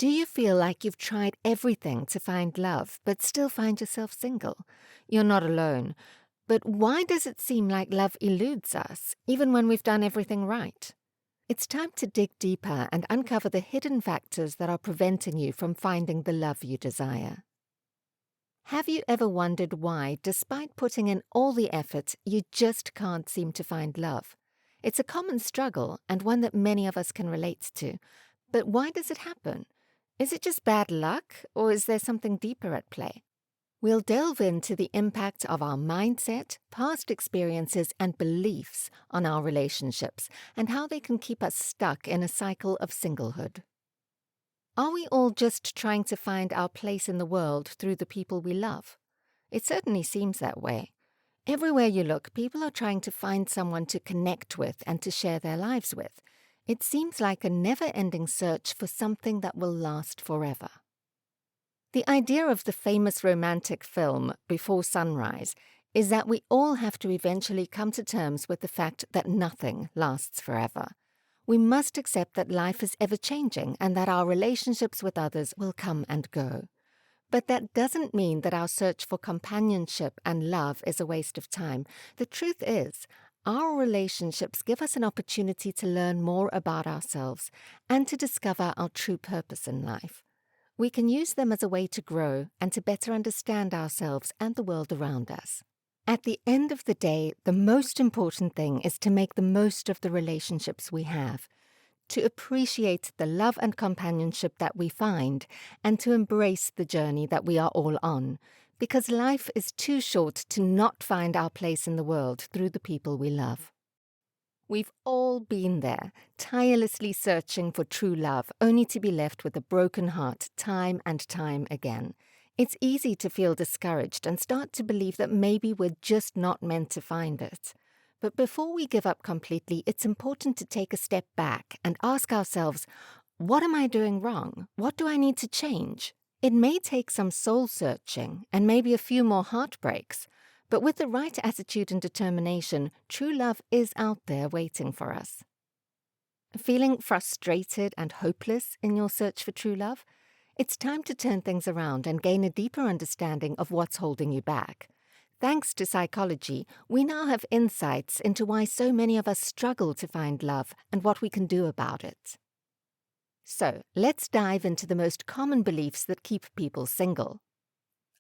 Do you feel like you've tried everything to find love, but still find yourself single? You're not alone. But why does it seem like love eludes us, even when we've done everything right? It's time to dig deeper and uncover the hidden factors that are preventing you from finding the love you desire. Have you ever wondered why, despite putting in all the effort, you just can't seem to find love? It's a common struggle and one that many of us can relate to. But why does it happen? Is it just bad luck, or is there something deeper at play? We'll delve into the impact of our mindset, past experiences, and beliefs on our relationships, and how they can keep us stuck in a cycle of singlehood. Are we all just trying to find our place in the world through the people we love? It certainly seems that way. Everywhere you look, people are trying to find someone to connect with and to share their lives with. It seems like a never-ending search for something that will last forever. The idea of the famous romantic film Before Sunrise is that we all have to eventually come to terms with the fact that nothing lasts forever. We must accept that life is ever-changing and that our relationships with others will come and go. But that doesn't mean that our search for companionship and love is a waste of time. The truth is, our relationships give us an opportunity to learn more about ourselves and to discover our true purpose in life. We can use them as a way to grow and to better understand ourselves and the world around us. At the end of the day, the most important thing is to make the most of the relationships we have, to appreciate the love and companionship that we find, and to embrace the journey that we are all on, because life is too short to not find our place in the world through the people we love. We've all been there, tirelessly searching for true love, only to be left with a broken heart time and time again. It's easy to feel discouraged and start to believe that maybe we're just not meant to find it. But before we give up completely, it's important to take a step back and ask ourselves, what am I doing wrong? What do I need to change? It may take some soul searching and maybe a few more heartbreaks, but with the right attitude and determination, true love is out there waiting for us. Feeling frustrated and hopeless in your search for true love? It's time to turn things around and gain a deeper understanding of what's holding you back. Thanks to psychology, we now have insights into why so many of us struggle to find love and what we can do about it. So, let's dive into the most common beliefs that keep people single.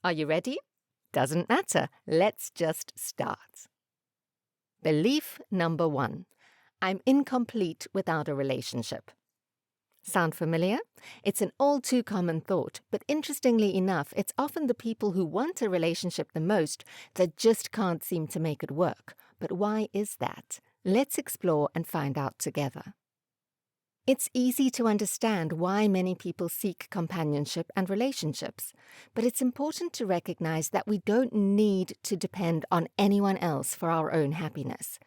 Are you ready? Doesn't matter. Let's just start. Belief number 1. I'm incomplete without a relationship. Sound familiar? It's an all too common thought, but interestingly enough, it's often the people who want a relationship the most that just can't seem to make it work. But why is that? Let's explore and find out together. It's easy to understand why many people seek companionship and relationships, but it's important to recognize that we don't need to depend on anyone else for our own happiness.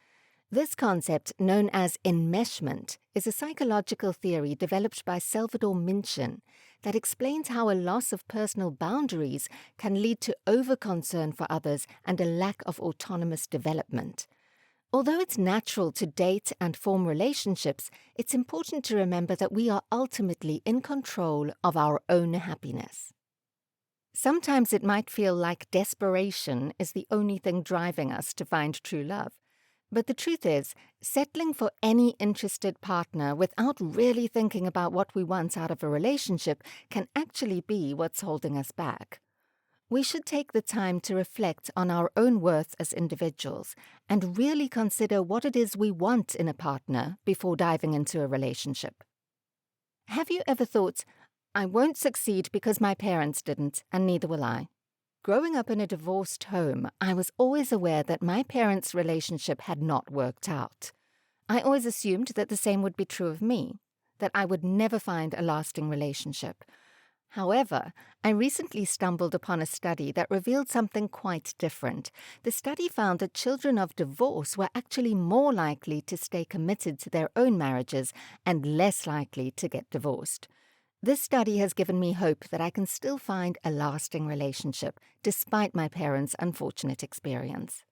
This concept, known as enmeshment, is a psychological theory developed by Salvador Minchin that explains how a loss of personal boundaries can lead to overconcern for others and a lack of autonomous development. Although it's natural to date and form relationships, it's important to remember that we are ultimately in control of our own happiness. Sometimes it might feel like desperation is the only thing driving us to find true love. But the truth is, settling for any interested partner without really thinking about what we want out of a relationship can actually be what's holding us back. We should take the time to reflect on our own worth as individuals and really consider what it is we want in a partner before diving into a relationship. Have you ever thought, I won't succeed because my parents didn't, and neither will I? Growing up in a divorced home, I was always aware that my parents' relationship had not worked out. I always assumed that the same would be true of me, that I would never find a lasting relationship. However, I recently stumbled upon a study that revealed something quite different. The study found that children of divorce were actually more likely to stay committed to their own marriages and less likely to get divorced. This study has given me hope that I can still find a lasting relationship, despite my parents' unfortunate experience.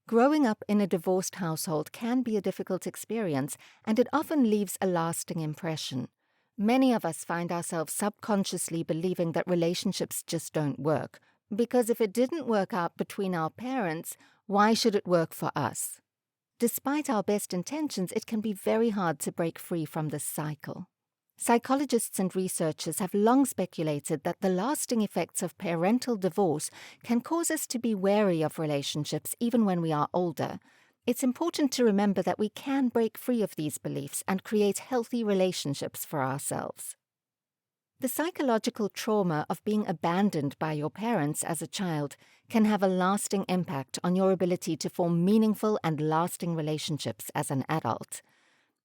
Growing up in a divorced household can be a difficult experience, and it often leaves a lasting impression. Many of us find ourselves subconsciously believing that relationships just don't work, because if it didn't work out between our parents, why should it work for us? Despite our best intentions, it can be very hard to break free from this cycle. Psychologists and researchers have long speculated that the lasting effects of parental divorce can cause us to be wary of relationships even when we are older. It's important to remember that we can break free of these beliefs and create healthy relationships for ourselves. The psychological trauma of being abandoned by your parents as a child can have a lasting impact on your ability to form meaningful and lasting relationships as an adult.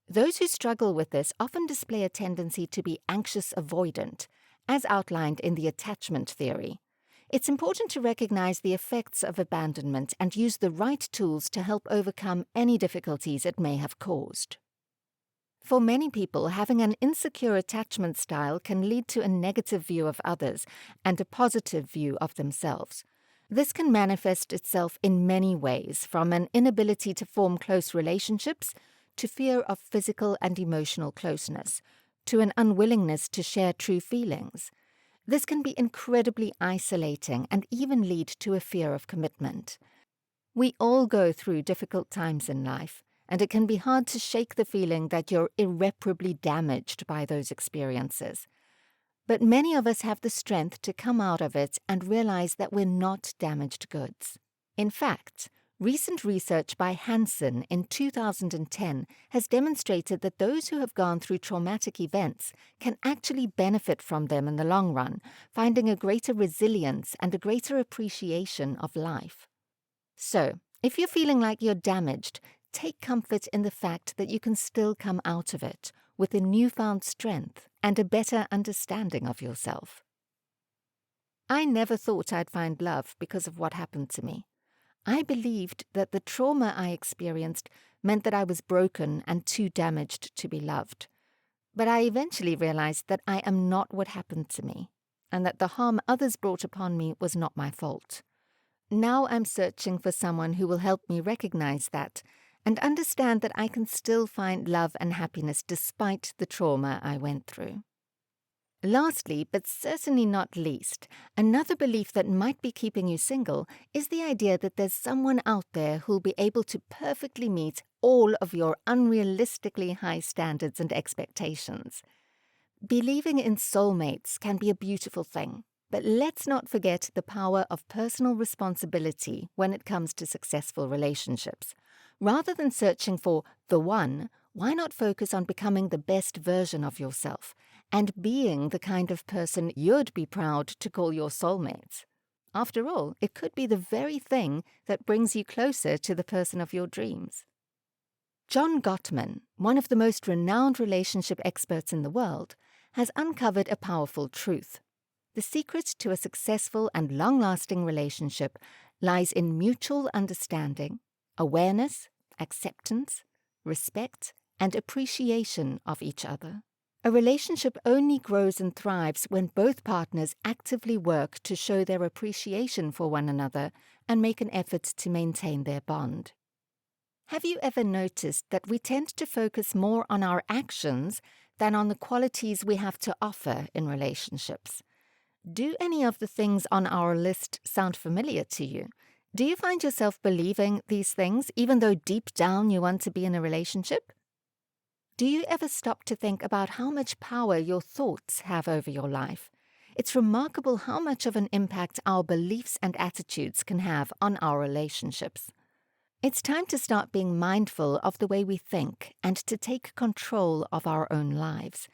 Those who struggle with this often display a tendency to be anxious avoidant, as outlined in the attachment theory. It's important to recognize the effects of abandonment and use the right tools to help overcome any difficulties it may have caused. For many people, having an insecure attachment style can lead to a negative view of others and a positive view of themselves. This can manifest itself in many ways, from an inability to form close relationships to fear of physical and emotional closeness, to an unwillingness to share true feelings. This can be incredibly isolating and even lead to a fear of commitment. We all go through difficult times in life, and it can be hard to shake the feeling that you're irreparably damaged by those experiences. But many of us have the strength to come out of it and realize that we're not damaged goods. In fact, recent research by Hansen in 2010 has demonstrated that those who have gone through traumatic events can actually benefit from them in the long run, finding a greater resilience and a greater appreciation of life. So, if you're feeling like you're damaged, take comfort in the fact that you can still come out of it with a newfound strength and a better understanding of yourself. I never thought I'd find love because of what happened to me. I believed that the trauma I experienced meant that I was broken and too damaged to be loved. But I eventually realized that I am not what happened to me, and that the harm others brought upon me was not my fault. Now I'm searching for someone who will help me recognize that and understand that I can still find love and happiness despite the trauma I went through. Lastly, but certainly not least, another belief that might be keeping you single is the idea that there's someone out there who'll be able to perfectly meet all of your unrealistically high standards and expectations. Believing in soulmates can be a beautiful thing, but let's not forget the power of personal responsibility when it comes to successful relationships. Rather than searching for the one, why not focus on becoming the best version of yourself and being the kind of person you'd be proud to call your soulmates? After all, it could be the very thing that brings you closer to the person of your dreams. John Gottman, one of the most renowned relationship experts in the world, has uncovered a powerful truth. The secret to a successful and long-lasting relationship lies in mutual understanding, awareness, acceptance, respect, and appreciation of each other. A relationship only grows and thrives when both partners actively work to show their appreciation for one another and make an effort to maintain their bond. Have you ever noticed that we tend to focus more on our actions than on the qualities we have to offer in relationships? Do any of the things on our list sound familiar to you? Do you find yourself believing these things even though deep down you want to be in a relationship? Do you ever stop to think about how much power your thoughts have over your life? It's remarkable how much of an impact our beliefs and attitudes can have on our relationships. It's time to start being mindful of the way we think and to take control of our own lives.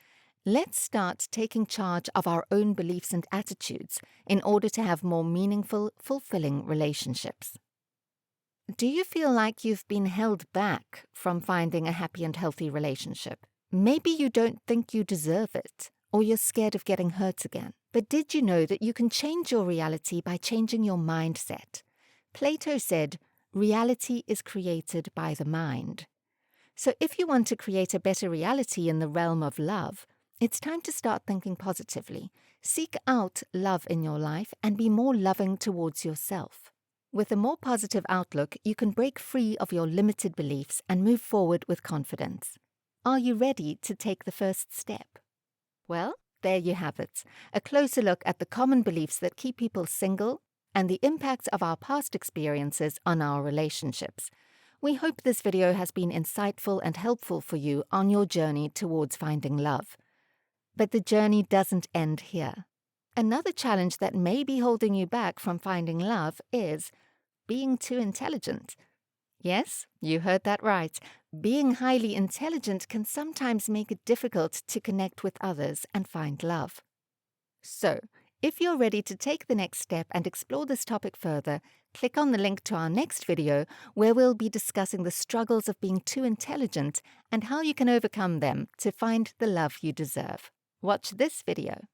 Let's start taking charge of our own beliefs and attitudes in order to have more meaningful, fulfilling relationships. Do you feel like you've been held back from finding a happy and healthy relationship? Maybe you don't think you deserve it, or you're scared of getting hurt again. But did you know that you can change your reality by changing your mindset? Plato said, "Reality is created by the mind." So if you want to create a better reality in the realm of love, it's time to start thinking positively. Seek out love in your life and be more loving towards yourself. With a more positive outlook, you can break free of your limited beliefs and move forward with confidence. Are you ready to take the first step? Well, there you have it. A closer look at the common beliefs that keep people single and the impacts of our past experiences on our relationships. We hope this video has been insightful and helpful for you on your journey towards finding love. But the journey doesn't end here. Another challenge that may be holding you back from finding love is being too intelligent. Yes, you heard that right. Being highly intelligent can sometimes make it difficult to connect with others and find love. So, if you're ready to take the next step and explore this topic further, click on the link to our next video where we'll be discussing the struggles of being too intelligent and how you can overcome them to find the love you deserve. Watch this video.